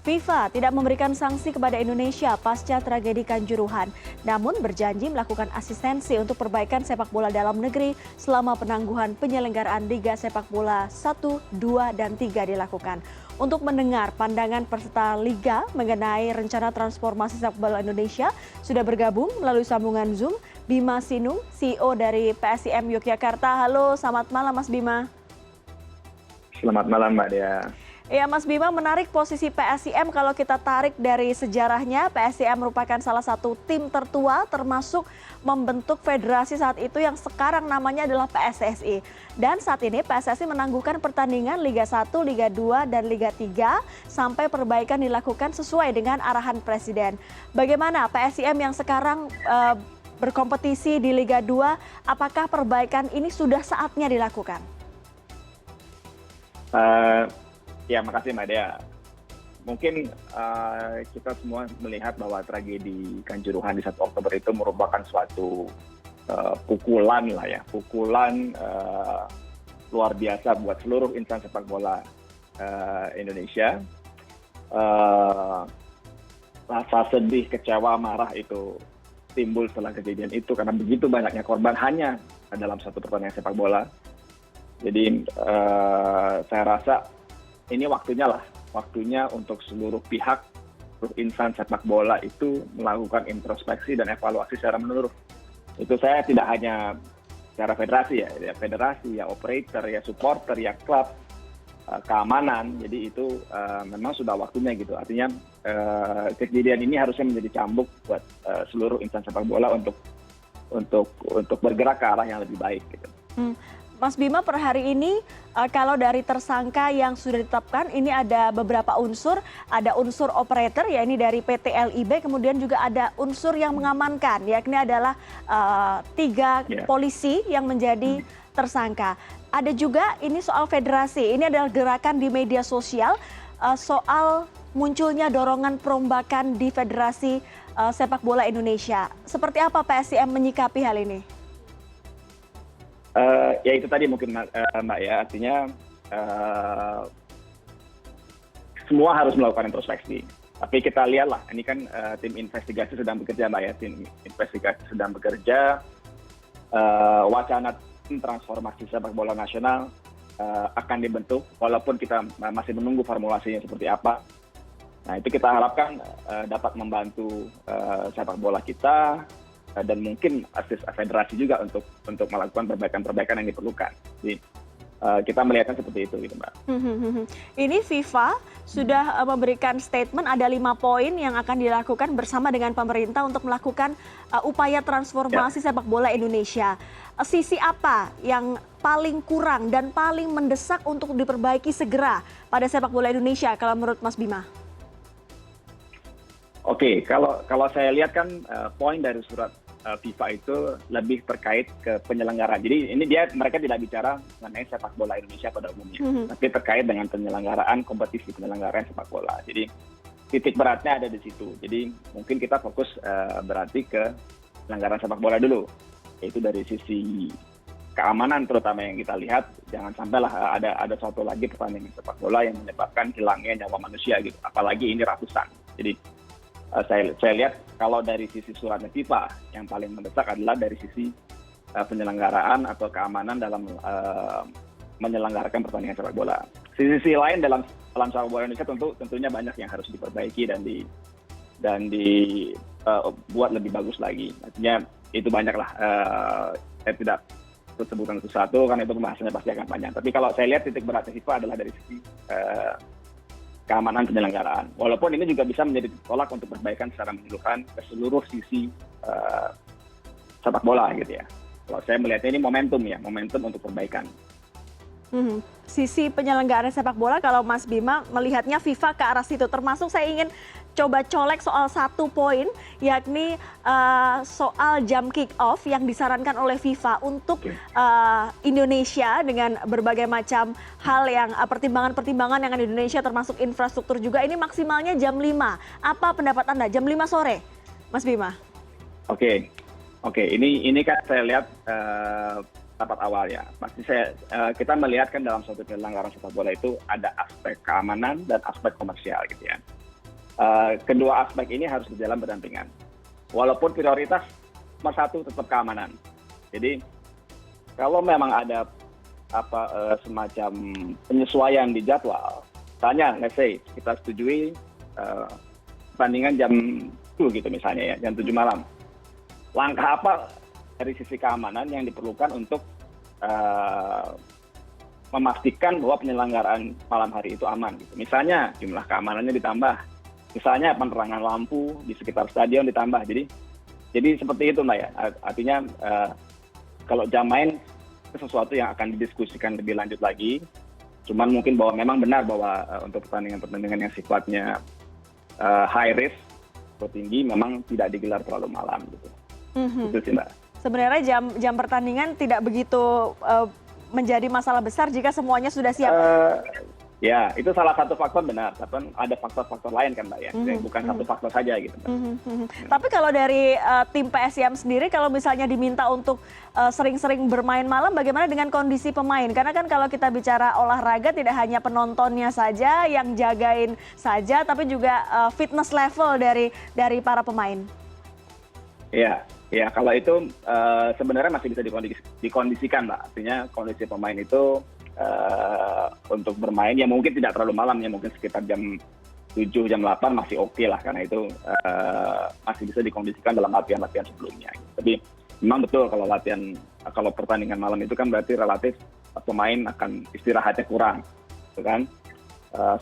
FIFA tidak memberikan sanksi kepada Indonesia pasca tragedi Kanjuruhan, namun berjanji melakukan asistensi untuk perbaikan sepak bola dalam negeri selama penangguhan penyelenggaraan Liga Sepak Bola 1, 2, dan 3 dilakukan. Untuk mendengar pandangan peserta Liga mengenai rencana transformasi sepak bola Indonesia, sudah bergabung melalui sambungan Zoom Bima Sinung, CEO dari PSIM Yogyakarta. Halo, selamat malam Mas Bima. Selamat malam Mbak Dea. Ya Mas Bima, menarik posisi PSIM kalau kita tarik dari sejarahnya. PSIM merupakan salah satu tim tertua termasuk membentuk federasi saat itu yang sekarang namanya adalah PSSI. Dan saat ini PSSI menangguhkan pertandingan Liga 1, Liga 2, dan Liga 3 sampai perbaikan dilakukan sesuai dengan arahan Presiden. Bagaimana PSIM yang sekarang berkompetisi di Liga 2, apakah perbaikan ini sudah saatnya dilakukan? Ya, makasih Mbak Dea. Mungkin kita semua melihat bahwa tragedi Kanjuruhan di 1 Oktober itu merupakan suatu pukulan luar biasa buat seluruh insan sepak bola Indonesia. Rasa sedih, kecewa, marah itu timbul setelah kejadian itu karena begitu banyaknya korban hanya dalam satu pertandingan sepak bola. Jadi saya rasa ini waktunya untuk seluruh pihak, seluruh insan sepak bola itu melakukan introspeksi dan evaluasi secara menyeluruh. Itu saya tidak hanya secara federasi ya operator, ya supporter, ya klub, keamanan. Jadi itu memang sudah waktunya gitu. Artinya kejadian ini harusnya menjadi cambuk buat seluruh insan sepak bola untuk bergerak ke arah yang lebih baik gitu. Mas Bima, per hari ini kalau dari tersangka yang sudah ditetapkan ini ada beberapa unsur, ada unsur operator yakni dari PT LIB, kemudian juga ada unsur yang mengamankan yakni adalah 3 polisi yang menjadi tersangka. Ada juga ini soal federasi, ini adalah gerakan di media sosial soal munculnya dorongan perombakan di Federasi Sepak Bola Indonesia. Seperti apa PSIM menyikapi hal ini? Ya itu tadi mungkin Mbak ya, artinya semua harus melakukan introspeksi. Tapi kita lihatlah, ini kan tim investigasi sedang bekerja Mbak ya, tim investigasi sedang bekerja, wacana tim transformasi sepak bola nasional akan dibentuk, walaupun kita masih menunggu formulasinya seperti apa. Nah itu kita harapkan dapat membantu sepak bola kita, dan mungkin asisten federasi juga untuk melakukan perbaikan-perbaikan yang diperlukan. Jadi kita melihatnya seperti itu gitu Mbak. Ini FIFA sudah memberikan statement ada 5 poin yang akan dilakukan bersama dengan pemerintah untuk melakukan upaya transformasi sepak bola Indonesia. Sisi apa yang paling kurang dan paling mendesak untuk diperbaiki segera pada sepak bola Indonesia kalau menurut Mas Bima? Oke, kalau saya lihat kan poin dari surat FIFA itu lebih terkait ke penyelenggaraan. Jadi ini mereka tidak bicara mengenai sepak bola Indonesia pada umumnya, tapi terkait dengan penyelenggaraan kompetisi penyelenggaraan sepak bola. Jadi titik beratnya ada di situ. Jadi mungkin kita fokus berarti ke penyelenggaraan sepak bola dulu, yaitu dari sisi keamanan terutama yang kita lihat, jangan sampailah ada satu lagi pertandingan sepak bola yang menyebabkan hilangnya nyawa manusia gitu. Apalagi ini ratusan. Jadi saya lihat kalau dari sisi suratnya FIFA yang paling mendesak adalah dari sisi penyelenggaraan atau keamanan dalam menyelenggarakan pertandingan sepak bola. Sisi lain dalam sepak bola Indonesia tentunya banyak yang harus diperbaiki dan dibuat lebih bagus lagi. Artinya itu banyaklah. Saya tidak sebutkan satu-satu karena itu pembahasannya pasti akan panjang. Tapi kalau saya lihat titik beratnya FIFA adalah dari sisi keamanan penyelenggaraan. Walaupun ini juga bisa menjadi tolak untuk perbaikan secara menyeluruhan ke seluruh sisi sepak bola gitu ya. Kalau saya melihatnya ini momentum untuk perbaikan. Sisi penyelenggaraan sepak bola, kalau Mas Bima melihatnya FIFA ke arah situ. Termasuk saya ingin coba colek soal 1 poin, yakni soal jam kick off yang disarankan oleh FIFA untuk Indonesia dengan berbagai macam hal yang pertimbangan-pertimbangan yang ada di Indonesia termasuk infrastruktur juga. Ini maksimalnya jam 5. Apa pendapat Anda? Jam 5 sore, Mas Bima? Oke. Ini kan saya lihat rapat awal ya. Pasti kita melihat kan dalam suatu penyelenggaraan sepak bola itu ada aspek keamanan dan aspek komersial gitu ya. kedua aspek ini harus berjalan berdampingan. Walaupun prioritas nomor satu tetap keamanan. Jadi kalau memang ada semacam penyesuaian di jadwal, misalnya, let's say kita setujui pertandingan jam 7 gitu misalnya ya, jam 7 malam. Langkah apa dari sisi keamanan yang diperlukan untuk memastikan bahwa penyelenggaraan malam hari itu aman gitu. Misalnya jumlah keamanannya ditambah, misalnya penerangan lampu di sekitar stadion ditambah. Jadi seperti itu Mbak ya. Artinya kalau jam main itu sesuatu yang akan didiskusikan lebih lanjut lagi. Cuman mungkin bahwa memang benar bahwa untuk pertandingan-pertandingan yang sifatnya high risk atau tinggi memang tidak digelar terlalu malam gitu. Itu sih Mbak. Sebenarnya jam pertandingan tidak begitu menjadi masalah besar jika semuanya sudah siap. Ya, itu salah satu faktor benar. Tapi ada faktor-faktor lain kan Mbak ya, bukan satu faktor saja gitu Mbak. Tapi kalau dari tim PSIM sendiri, kalau misalnya diminta untuk sering-sering bermain malam, bagaimana dengan kondisi pemain? Karena kan kalau kita bicara olahraga tidak hanya penontonnya saja yang jagain saja, tapi juga fitness level dari para pemain. Ya kalau itu sebenarnya masih bisa dikondisikan Mbak. Artinya kondisi pemain itu untuk bermain ya mungkin tidak terlalu malam ya, mungkin sekitar jam 7, jam 8 masih oke lah, karena itu masih bisa dikondisikan dalam latihan-latihan sebelumnya. Tapi memang betul kalau pertandingan malam itu kan berarti relatif pemain akan istirahatnya kurang, gitu kan.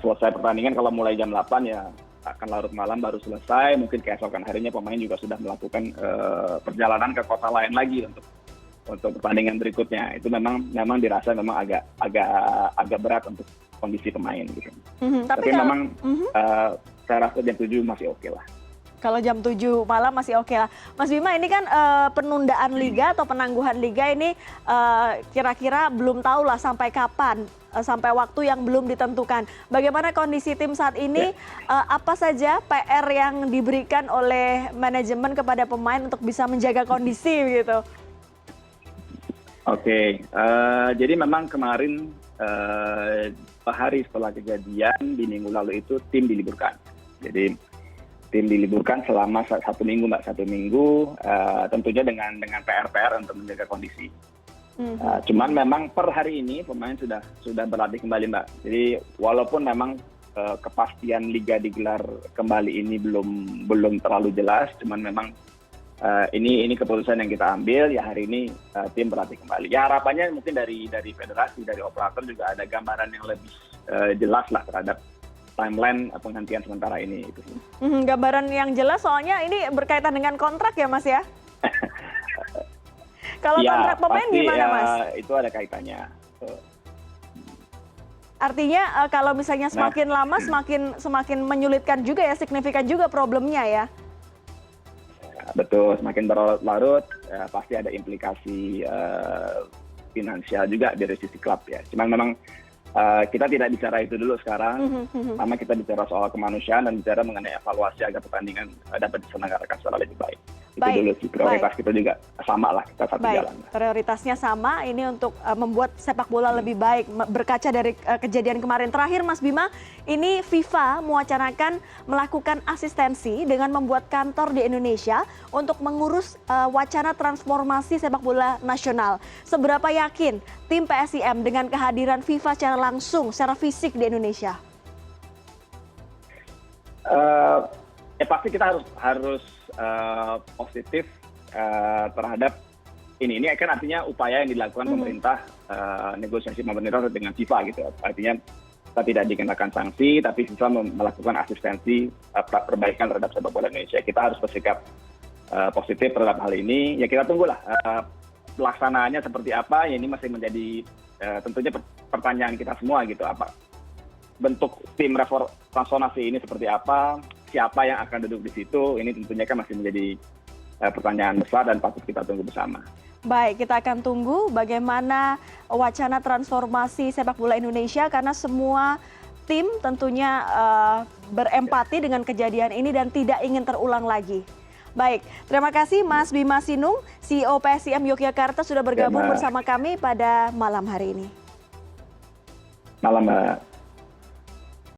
Selesai pertandingan kalau mulai jam 8 ya akan larut malam baru selesai, mungkin keesokan harinya pemain juga sudah melakukan perjalanan ke kota lain lagi untuk pertandingan berikutnya. Itu memang dirasa memang agak berat untuk kondisi pemain gitu. Tapi memang saya rasa jam 7 masih oke lah. Kalau jam 7 malam masih oke lah. Mas Bima, ini kan penundaan liga atau penangguhan liga ini kira-kira belum tahu lah sampai kapan, sampai waktu yang belum ditentukan. Bagaimana kondisi tim saat ini? Apa saja PR yang diberikan oleh manajemen kepada pemain untuk bisa menjaga kondisi gitu? Oke, jadi memang kemarin hari setelah kejadian di minggu lalu itu tim diliburkan. Jadi tim diliburkan selama 1 minggu Mbak, 1 minggu tentunya dengan PR-PR untuk menjaga kondisi. Cuman memang per hari ini pemain sudah berlatih kembali Mbak. Jadi walaupun memang kepastian liga digelar kembali ini belum terlalu jelas, cuman memang ini keputusan yang kita ambil ya, hari ini tim berlatih kembali. Ya harapannya mungkin dari federasi, dari operator juga ada gambaran yang lebih jelas lah terhadap timeline penghentian sementara ini. Itu. Gambaran yang jelas soalnya ini berkaitan dengan kontrak ya Mas ya? Kalau kontrak pemain pasti, gimana Mas? Itu ada kaitannya. Artinya kalau misalnya semakin lama semakin menyulitkan juga ya, signifikan juga problemnya ya? Betul, semakin berlarut pasti ada implikasi finansial juga dari sisi klub ya. Cuman memang kita tidak bicara itu dulu sekarang. Pertama kita bicara soal kemanusiaan dan bicara mengenai evaluasi agar pertandingan dapat diselenggarakan secara lebih baik. Itu dulu sih, prioritas kita juga sama lah, kita satu jalan. Prioritasnya sama, ini untuk membuat sepak bola lebih baik, berkaca dari kejadian kemarin. Terakhir Mas Bima, ini FIFA mewacanakan melakukan asistensi dengan membuat kantor di Indonesia untuk mengurus wacana transformasi sepak bola nasional. Seberapa yakin tim PSIM dengan kehadiran FIFA secara langsung, secara fisik di Indonesia? Ya pasti kita harus positif terhadap ini kan artinya upaya yang dilakukan pemerintah, negosiasi pemerintah dengan FIFA gitu. Artinya kita tidak dikenakan sanksi, tapi FIFA melakukan asistensi perbaikan terhadap sepak bola Indonesia. Kita harus bersikap positif terhadap hal ini. Ya kita tunggulah pelaksanaannya seperti apa. Ya ini masih menjadi tentunya pertanyaan kita semua gitu. Apa bentuk tim transformasi ini seperti apa? Siapa yang akan duduk di situ? Ini tentunya kan masih menjadi pertanyaan besar dan patut kita tunggu bersama. Baik, kita akan tunggu bagaimana wacana transformasi sepak bola Indonesia, karena semua tim tentunya berempati dengan kejadian ini dan tidak ingin terulang lagi. Baik, terima kasih Mas Bima Sinung, CEO PSIM Yogyakarta sudah bergabung bersama kami pada malam hari ini. Malam Mbak.